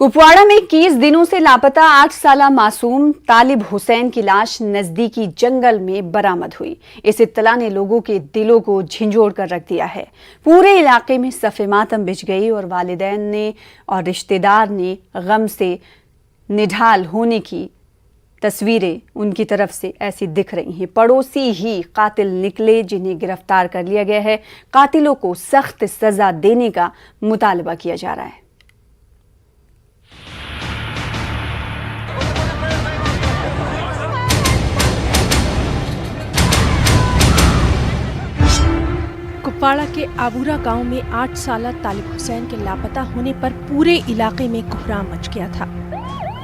कुपवाड़ा में 21 दिनों से लापता 8 साला मासूम तालिब हुसैन की लाश नजदीकी जंगल में बरामद हुई। इस इत्तला ने लोगों के दिलों को झंझोड़ कर रख दिया है। पूरे इलाके में सफ़े मातम बिछ गई और वालिदैन ने और रिश्तेदार ने गम से निढाल होने की तस्वीरें उनकी तरफ से ऐसी दिख रही हैं। पड़ोसी ही कातिल निकले जिन्हें गिरफ्तार कर लिया गया है। कातिलों को सख्त सजा देने का मुतालबा किया जा रहा है। कुपवाड़ा के आबूरा गांव में 8 साला तालिब हुसैन के लापता होने पर पूरे इलाके में कोहराम मच गया था।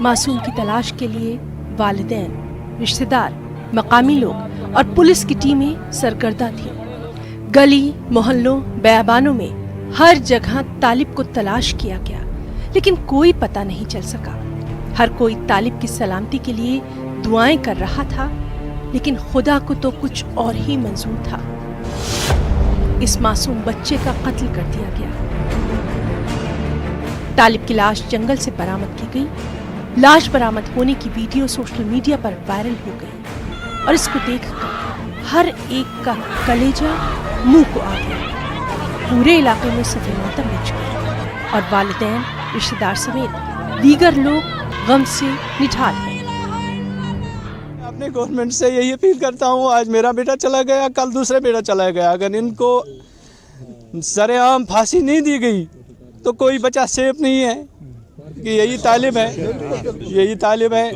मासूम की तलाश के लिए वालिदैन, रिश्तेदार, मकामी लोग और पुलिस की टीमें सरगर्दा थीं। गली, मोहल्लों, बेयाबानों में हर जगह तालिब को तलाश किया गया, लेकिन कोई पता नहीं चल सका। हर कोई तालिब की सलामती के लिए दुआएं कर रहा था, लेकिन खुदा को तो कुछ और ही मंजूर था। इस मासूम बच्चे का कत्ल कर दिया गया। तालिब की लाश जंगल से बरामद की गई। लाश बरामद होने की वीडियो सोशल मीडिया पर वायरल हो गई और इसको देखकर हर एक का कलेजा मुंह को आ गया। पूरे इलाके में सफ़े मातम मच गए और वालिदैन, रिश्तेदार समेत दीगर लोग गम से निढाल हैं। अपने गवर्नमेंट से यही अपील करता हूँ, आज मेरा बेटा चला गया, कल दूसरा बेटा चला गया। अगर इनको सरेआम फांसी नहीं दी गई तो कोई बच्चा सेफ नहीं है कि यही तालिब है,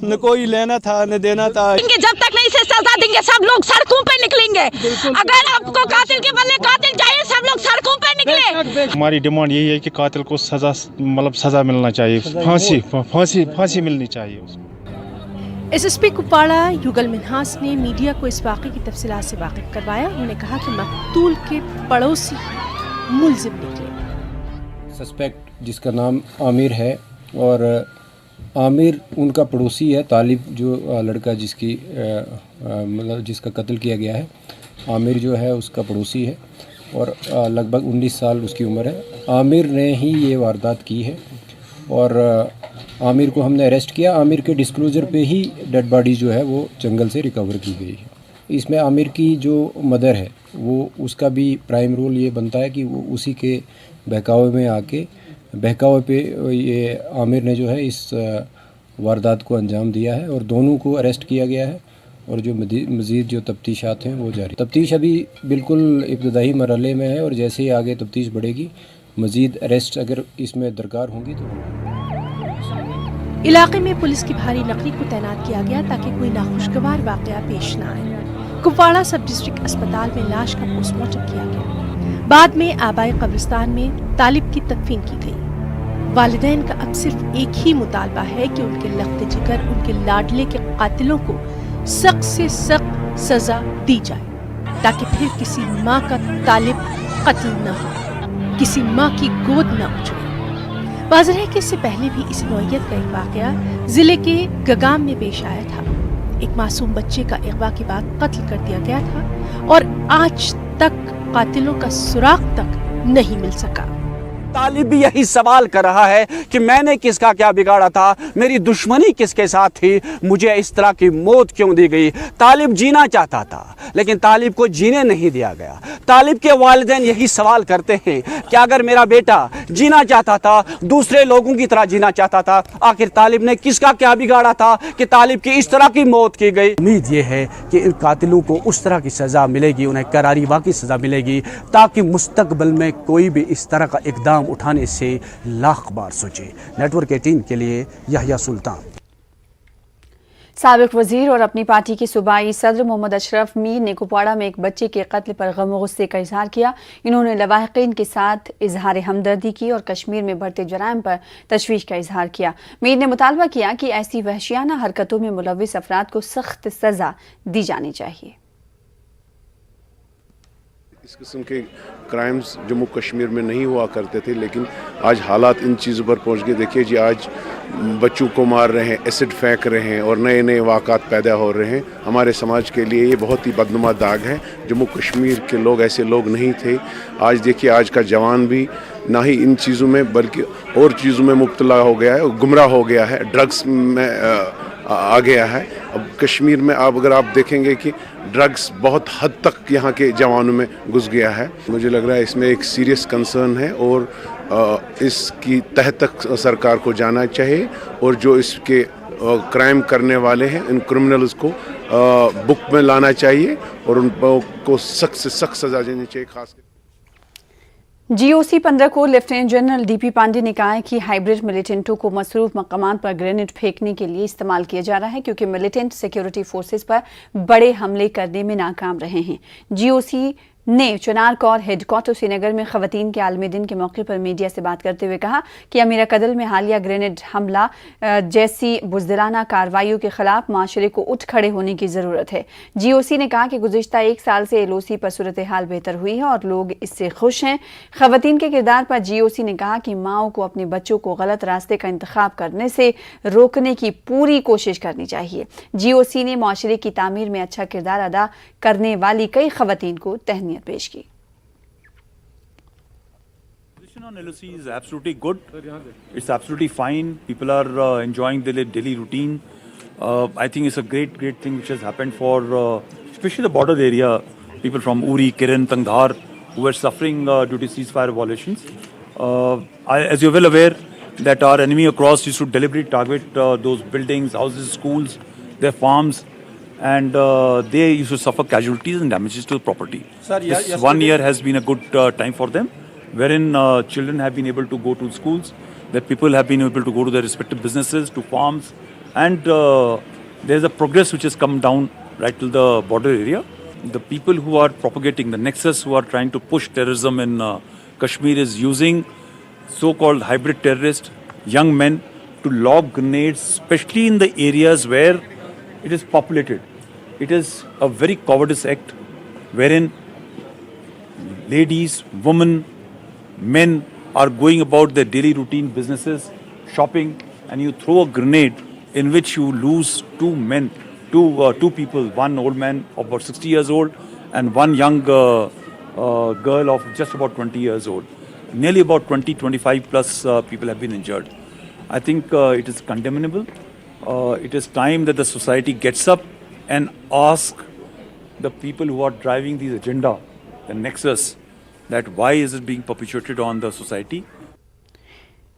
न कोई लेना था न देना था। जब तक नहीं इसे सजा देंगे सब लोग सड़कों पे निकलेंगे। अगर आपको कातिल के बदले कातिल चाहिए, सब लोग सड़कों पे निकले। हमारी डिमांड यही है कि कातिल को सजा मिलना चाहिए, फांसी मिलनी चाहिए उसको। एसएसपी कुपवाड़ा युगल मिन्हास ने मीडिया को इस वाक़े की तफसीलात से वाकिफ करवाया। उन्होंने कहा कि मकतूल के पड़ोसी मुलजिम निकले। सस्पेक्ट जिसका नाम आमिर है और आमिर उनका पड़ोसी है। तालिब जो लड़का जिसकी मतलब जिसका कत्ल किया गया है, आमिर जो है उसका पड़ोसी है और लगभग 19 साल उसकी उम्र है। आमिर ने ही ये वारदात की है और आमिर को हमने अरेस्ट किया। आमिर के डिस्क्लोजर पे ही डेड बॉडी जो है वो जंगल से रिकवर की गई है। इसमें आमिर की जो मदर है वो उसका भी प्राइम रोल ये बनता है कि वो उसी के बहकावे पे ये आमिर ने जो है इस वारदात को अंजाम दिया है और दोनों को अरेस्ट किया गया है और जो मज़ीद जो तफ्तीशात हैं वो जारी। तफ्तीश अभी बिल्कुल इब्तदाई मरहले में है और जैसे ही आगे तफ्तीश बढ़ेगी मज़ीद अरेस्ट अगर इसमें दरकार होंगी तो। इलाके में पुलिस की भारी नफरी को तैनात किया गया ताकि कोई नाखुशगवार वाकया पेश न आए। कुपवाड़ा सब डिस्ट्रिक्ट अस्पताल में लाश का पोस्टमार्टम किया गया। बाद में आबाई कब्रिस्तान में तालिब की तदफीन की गई। वालिदैन का अब सिर्फ एक ही मुतालबा है कि उनके लख्त जिगर, उनके लाडले के कातिलों को सख्त से सख्त सजा दी जाए ताकि फिर किसी माँ का तालिब कत्ल न हो, किसी माँ की गोद न उछले। वाज़ेह है कि इससे पहले भी इस नौइयत का एक वाक़या जिले के गगाम में पेश आया था। एक मासूम बच्चे का अगवा के बाद कत्ल कर दिया गया था और आज तक कातिलों का सुराग तक नहीं मिल सका। तालिब भी यही सवाल कर रहा है कि मैंने किसका क्या बिगाड़ा था, मेरी दुश्मनी किसके साथ थी, मुझे इस तरह की मौत क्यों दी गई। तालिब जीना चाहता था लेकिन तालिब को जीने नहीं दिया गया। तालिब के वालिदैन यही सवाल करते हैं कि अगर मेरा बेटा जीना चाहता था, दूसरे लोगों की तरह जीना चाहता था, आखिर तालिब ने किसका क्या बिगाड़ा था कि तालिब की इस तरह की मौत की गई। उम्मीद ये है कि इन कातिलों को उस तरह की सज़ा मिलेगी, उन्हें करारी वाक़ई सज़ा मिलेगी ताकि मुस्तकबिल में कोई भी इस तरह का इक़दाम उठाने से लाख बार सोचे। नेटवर्क 18 के लिए यहया सुल्तान। साबिक वजीर और अपनी पार्टी के सूबाई सदर मोहम्मद अशरफ मीर ने कुपवाड़ा में एक बच्चे के कत्ल पर गम और गुस्से का इजहार किया। इन्होंने लवाहिकीन के साथ इजहार हमदर्दी की और कश्मीर में बढ़ते जराइम पर तशवीश का इजहार किया। मीर ने मुतालबा किया कि ऐसी वहशियाना हरकतों में मुलव्विस अफराद को सख्त सजा दी जानी चाहिए। इस किस्म के क्राइम्स जम्मू कश्मीर में नहीं हुआ करते थे, लेकिन आज हालात इन चीज़ों पर पहुंच गए। देखिए जी, आज बच्चों को मार रहे हैं, एसिड फेंक रहे हैं और नए नए वाक़ात पैदा हो रहे हैं। हमारे समाज के लिए ये बहुत ही बदनुमा दाग है। जम्मू कश्मीर के लोग ऐसे लोग नहीं थे। आज देखिए, आज का जवान भी ना ही इन चीज़ों में बल्कि और चीज़ों में मुब्तला हो गया है, गुमराह हो गया है, ड्रग्स में आ गया है। अब कश्मीर में अगर आप देखेंगे कि ड्रग्स बहुत हद तक यहाँ के जवानों में घुस गया है। मुझे लग रहा है इसमें एक सीरियस कंसर्न है और इसकी तह तक सरकार को जाना चाहिए और जो इसके क्राइम करने वाले हैं, इन क्रिमिनल्स को बुक में लाना चाहिए और उनको सख्त से सख्त सजा देनी चाहिए। खास जीओसी 15 को लेफ्टिनेंट जनरल डीपी पांडे ने कहा है कि हाइब्रिड मिलिटेंटों को मसरूफ मकामात पर ग्रेनेड फेंकने के लिए इस्तेमाल किया जा रहा है, क्योंकि मिलिटेंट सिक्योरिटी फोर्सेस पर बड़े हमले करने में नाकाम रहे हैं। जीओसी ने चुनार कौर हेडक्वार्टर श्रीनगर में खवातीन के आलमी दिन के मौके पर मीडिया से बात करते हुए कहा कि अमीरा कदल में हालिया ग्रेनेड हमला जैसी बुज़दिलाना कार्रवाइयों के खिलाफ माशरे को उठ खड़े होने की ज़रूरत है। जीओसी ने कहा कि गुज़िश्ता 1 साल से एलओसी पर सूरत हाल बेहतर हुई है और लोग इससे खुश हैं। खवातीन के किरदार पर जीओसी ने कहा कि माओ को अपने बच्चों को गलत रास्ते का इंतखाब करने से रोकने की पूरी कोशिश करनी चाहिए। जीओसी ने माशरे की तामीर में अच्छा किरदार अदा करने वाली कई खवातीन को तहनीत पेश की। Position on LOC is absolutely good. It's absolutely fine. People are enjoying their daily routine. I think it's a great thing which has happened for especially the border area. People from Uri, Kiran, Tangdhar who were suffering due to ceasefire violations. As you're well aware that our enemy across used to deliberately target those buildings, houses, schools, their farms. And they used to suffer casualties and damages to the property. Sir, this 1 year has been a good time for them, wherein children have been able to go to schools, that people have been able to go to their respective businesses, to farms, and there's a progress which has come down right to the border area. The people who are propagating the nexus, who are trying to push terrorism in Kashmir, is using so-called hybrid terrorists, young men, to lob grenades, especially in the areas where it is populated. It is a very cowardice act wherein ladies, women, men are going about their daily routine businesses, shopping, and you throw a grenade in which you lose two people, one old man of about 60 years old and one young girl of just about 20 years old. Nearly about 20-25 plus people have been injured. I think it is condemnable. It is time that the society gets up and ask the people who are driving these agenda, the nexus, that why is it being perpetuated on the society?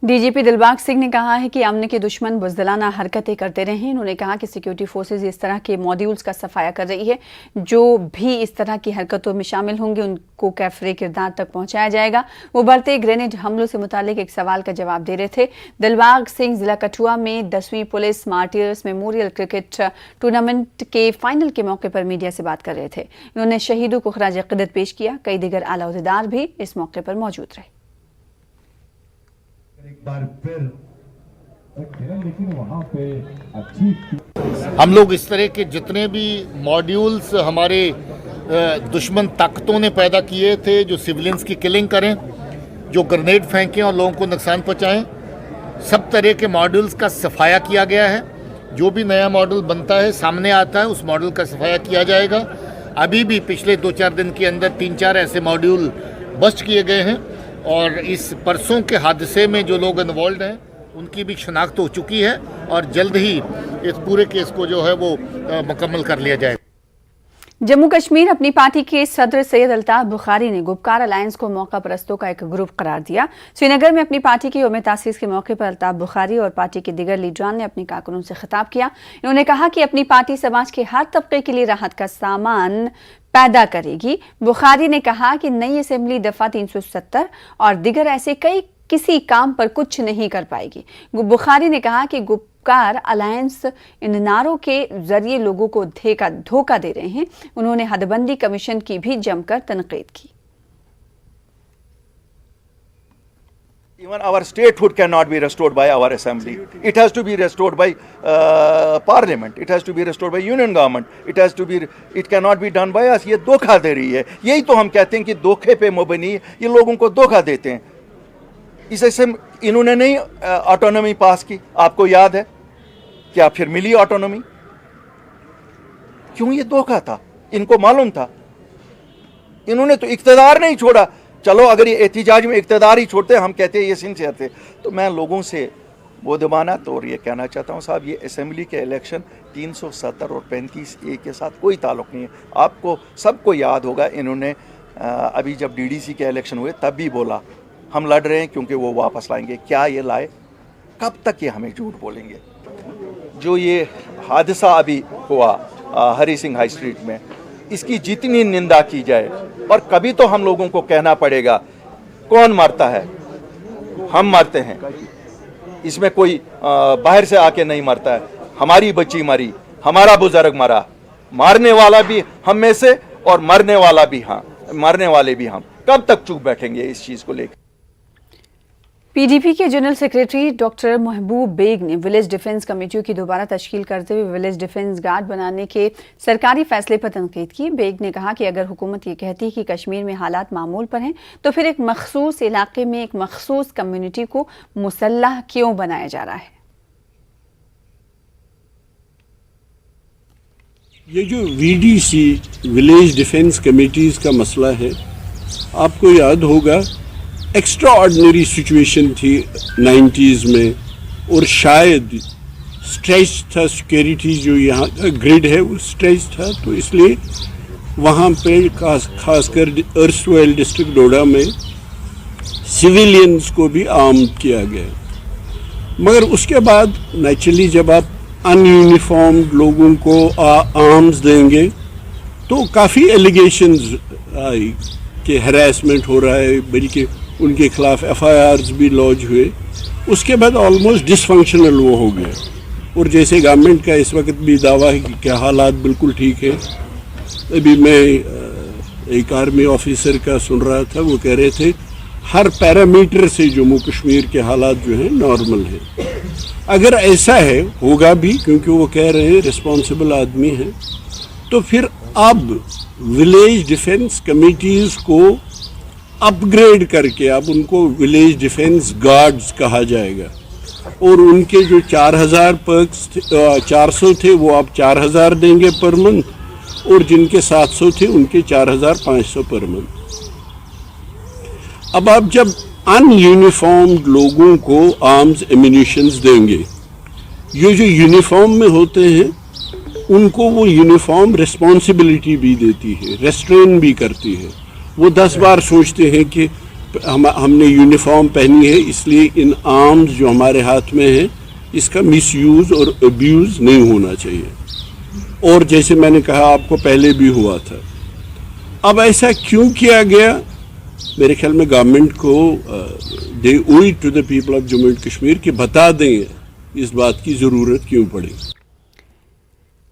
DGP Dilbag Singh ने कहा है कि अमन के दुश्मन बुज़दिलाना हरकतें करते रहे हैं। उन्होंने कहा कि सिक्योरिटी फोर्सेज इस तरह के मॉड्यूल्स का सफाया कर रही है। जो भी इस तरह की हरकतों में शामिल होंगे उनको कैफरे किरदार तक पहुंचाया जाएगा। वो बढ़ते ग्रेनेड हमलों से मुतालिक एक सवाल का जवाब दे रहे थे। दिलबाग सिंह जिला कठुआ में 10वीं police martyrs memorial cricket tournament के फाइनल के मौके पर मीडिया से बात कर रहे थे। उन्होंने शहीदों को खराज अक़ीदत पेश किया। कई दीगर आला ओहदेदार भी इस मौके पर मौजूद रहे। एक बार फिर लेकिन वहाँ पे अच्छी हम लोग इस तरह के जितने भी मॉड्यूल्स हमारे दुश्मन ताकतों ने पैदा किए थे, जो सिविलियंस की किलिंग करें, जो ग्रेनेड फेंकें और लोगों को नुकसान पहुँचाएं, सब तरह के मॉड्यूल्स का सफाया किया गया है। जो भी नया मॉडल बनता है, सामने आता है, उस मॉडल का सफाया किया जाएगा। अभी भी पिछले 2-4 दिन के अंदर 3-4 ऐसे मॉड्यूल बस्ट किए गए हैं और इस परसों के हादसे में जो लोग इन्वॉल्व हैं उनकी भी शनाख्त हो चुकी है और जल्द ही इस पूरे केस को जो है वो मुकम्मल कर लिया जाएगा। जम्मू कश्मीर अपनी पार्टी के सदर सैयद अल्ताफ बुखारी ने गुपकार अलायंस को मौका परस्तों का एक ग्रुप करार दिया। श्रीनगर में अपनी पार्टी की यौम तासीस के मौके पर अल्ताफ बुखारी और पार्टी के दीगर लीडरान ने अपने कारकुनों से खिताब किया। उन्होंने कहा कि अपनी पार्टी समाज के हर तबके के लिए राहत का सामान पैदा करेगी। बुखारी ने कहा कि नई असेंबली दफा 370 और दीगर ऐसे किसी काम पर कुछ नहीं कर पाएगी। बुखारी ने कहा कि गुपकार अलायंस इन नारों के जरिए लोगों को धोखा दे रहे हैं। उन्होंने हदबंदी कमीशन की भी जमकर तनकीद की। Even our statehood cannot be restored by our assembly. It has to be restored by parliament. It has to be restored by union government. It cannot be done by us. ये धोखा दे रही है. यही तो हम कहते हैं कि धोखे पे मुबनी ये लोगों को धोखा देते हैं. इससे इन्होंने नहीं ऑटोनॉमी पास की. आपको याद है क्या फिर मिली ऑटोनॉमी? क्यों? ये धोखा था. इनको मालूम था. इन्होंने तो इख्तियार नहीं छोड़ा. चलो अगर ये एहतिजाज में इख्तियार ही छोड़ते हम कहते ये सिंसियर थे. तो मैं लोगों से बोधमाना तौर ये कहना चाहता हूँ साहब, ये असेंबली के इलेक्शन 370 और 35A के साथ कोई ताल्लुक़ नहीं है. आपको सबको याद होगा इन्होंने अभी जब DDC के इलेक्शन हुए तब भी बोला हम लड़ रहे हैं क्योंकि वो वापस लाएंगे. क्या ये लाए? कब तक ये हमें झूठ बोलेंगे? जो ये हादसा अभी हुआ हरी सिंह हाई स्ट्रीट में, इसकी जितनी निंदा की जाए, और कभी तो हम लोगों को कहना पड़ेगा कौन मरता है. हम मरते हैं. इसमें कोई बाहर से आके नहीं मरता है. हमारी बच्ची मरी, हमारा बुजुर्ग मरा. मारने वाला भी हम में से और मरने वाले भी हम. कब तक चुप बैठेंगे इस चीज़ को लेकर? PDP के जनरल सेक्रेटरी डॉक्टर महबूब बेग ने विलेज डिफेंस कमेटियों की दोबारा तश्कील करते हुए विलेज डिफेंस गार्ड बनाने के सरकारी फैसले पर तनकीद की. बेग ने कहा कि अगर हुकूमत ये कहती है कि कश्मीर में हालात मामूल पर हैं तो फिर एक मखसूस इलाके में एक मखसूस कम्युनिटी को मुसल्लह क्यों बनाया जा रहा है. ये जो VDC विलेज डिफेंस कमेटीज़ का मसला है, आपको याद होगा एक्स्ट्रा ऑर्डिनरी सिचुएशन थी 90s में, और शायद स्ट्रेच था सिक्योरिटी, जो यहाँ का ग्रिड है वो स्ट्रेच था, तो इसलिए वहाँ पे खासकर अर्सवाइल डिस्ट्रिक्ट डोडा में सिविलियंस को भी आर्म किया गया. मगर उसके बाद नेचुरली जब आप अनयूनिफॉर्म्ड लोगों को आर्म्स देंगे तो काफ़ी एलिगेशंस आई कि हैरेसमेंट हो रहा है, बल्कि उनके खिलाफ FIRs भी लॉन्च हुए. उसके बाद ऑलमोस्ट डिसफंक्शनल वो हो गया. और जैसे गवर्नमेंट का इस वक्त भी दावा है कि क्या हालात बिल्कुल ठीक है. अभी मैं एक आर्मी ऑफिसर का सुन रहा था, वो कह रहे थे हर पैरामीटर से जम्मू कश्मीर के हालात जो हैं नॉर्मल हैं. अगर ऐसा है, होगा भी क्योंकि वो कह रहे हैं रिस्पॉन्सिबल आदमी हैं, तो फिर अब विलेज डिफेंस कमेटीज़ को अपग्रेड करके अब उनको विलेज डिफेंस गार्ड्स कहा जाएगा. और उनके जो 4000 पर्क्स 400 थे वो आप 4000 देंगे पर मंथ, और जिनके 700 थे उनके 4500 पर मंथ. अब आप जब अनयूनिफॉर्म्ड लोगों को आर्म्स एम्यूनिशंस देंगे, ये जो यूनिफॉर्म में होते हैं उनको वो यूनिफॉर्म रिस्पॉन्सिबिलिटी भी देती है, रेस्ट्रेन भी करती है. वो 10 बार सोचते हैं कि हमने यूनिफॉर्म पहनी है इसलिए इन आर्म्स जो हमारे हाथ में है इसका मिसयूज़ और अब्यूज़ नहीं होना चाहिए. और जैसे मैंने कहा आपको पहले भी हुआ था. अब ऐसा क्यों किया गया? मेरे ख्याल में गवर्नमेंट को they owe it to the people of Jammu and Kashmir कि बता दें इस बात की ज़रूरत क्यों पड़ी.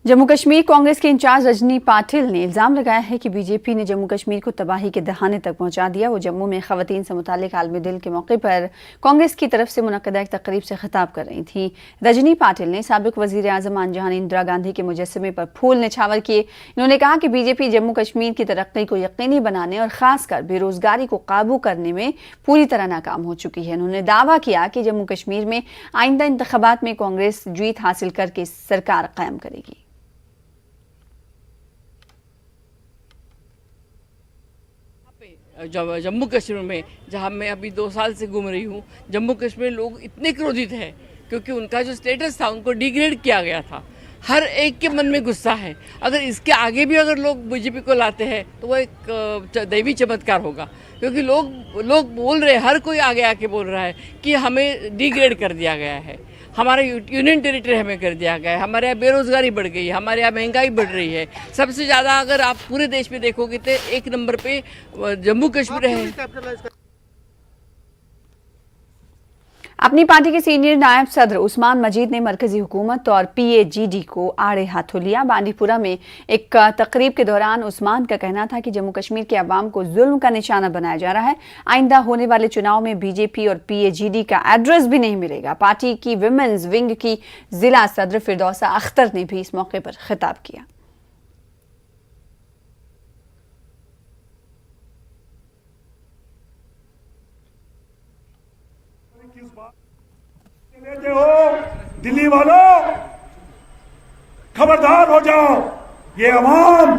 जम्मू कश्मीर कांग्रेस के इंचार्ज रजनी पाटिल ने इल्जाम लगाया है कि बीजेपी ने जम्मू कश्मीर को तबाही के दहाने तक पहुंचा दिया. वो जम्मू में खवातीन से मुतालिक आलमी दिल के मौके पर कांग्रेस की तरफ से मुनक्कदा एक तकरीब से खिताब कर रही थी. रजनी पाटिल ने साबिक वजीर आजम आनजहान इंदिरा गांधी के मुजस्समे पर फूल निछावर किए. इन्होंने कहा कि बीजेपी जम्मू कश्मीर की तरक्की को यकीनी बनाने और खासकर बेरोजगारी को काबू करने में पूरी तरह नाकाम हो चुकी है. उन्होंने दावा किया कि जम्मू कश्मीर में आइंदा इंतखाबात में कांग्रेस जीत हासिल करके सरकार कायम करेगी. जम्मू कश्मीर में जहाँ मैं अभी 2 साल से घूम रही हूँ, जम्मू कश्मीर लोग इतने क्रोधित हैं क्योंकि उनका जो स्टेटस था उनको डिग्रेड किया गया था. हर एक के मन में गुस्सा है. अगर इसके आगे भी अगर लोग बीजेपी को लाते हैं तो वो एक दैवी चमत्कार होगा, क्योंकि लोग बोल रहे हैं, हर कोई आगे आके बोल रहा है कि हमें डिग्रेड कर दिया गया है, हमारा यूनियन टेरिटरी हमें कर दिया गया है, हमारे यहाँ बेरोजगारी बढ़ गई है, हमारे यहाँ महंगाई बढ़ रही है. सबसे ज़्यादा अगर आप पूरे देश में देखोगे तो 1 नंबर पे जम्मू कश्मीर है. अपनी पार्टी के सीनियर नायब सदर उस्मान मजीद ने मरकजी हुकूमत और PAGD को आड़े हाथों लिया। बांडीपुरा में एक तकरीब के दौरान उस्मान का कहना था कि जम्मू कश्मीर के अवाम को जुल्म का निशाना बनाया जा रहा है। आइंदा होने वाले चुनाव में BJP और PAGD का एड्रेस भी नहीं मिलेगा। पार्टी की विमेंस विंग की जिला सदर फिरदौसा अख्तर ने भी इस मौके पर खिताब किया। लेते हो दिल्ली वालों, खबरदार हो जाओ, ये अवाम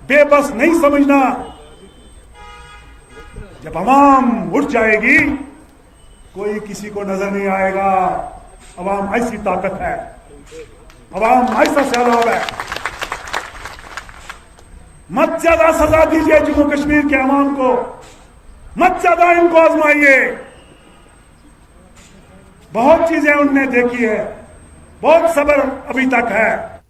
बेबस नहीं समझना। जब अवाम उठ जाएगी कोई किसी को नजर नहीं आएगा। अवाम ऐसी ताकत है, अवाम ऐसा सैलाब है। मत ज्यादा सजा दीजिए जम्मू कश्मीर के अवाम को, मत ज्यादा इनको आजमाइए। बहुत चीजें उनने देखी है, बहुत सब्र अभी तक है।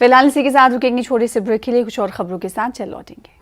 फिलहाल इसी के साथ रुकेंगे छोटे से ब्रेक के लिए, कुछ और खबरों के साथ चल लौटेंगे।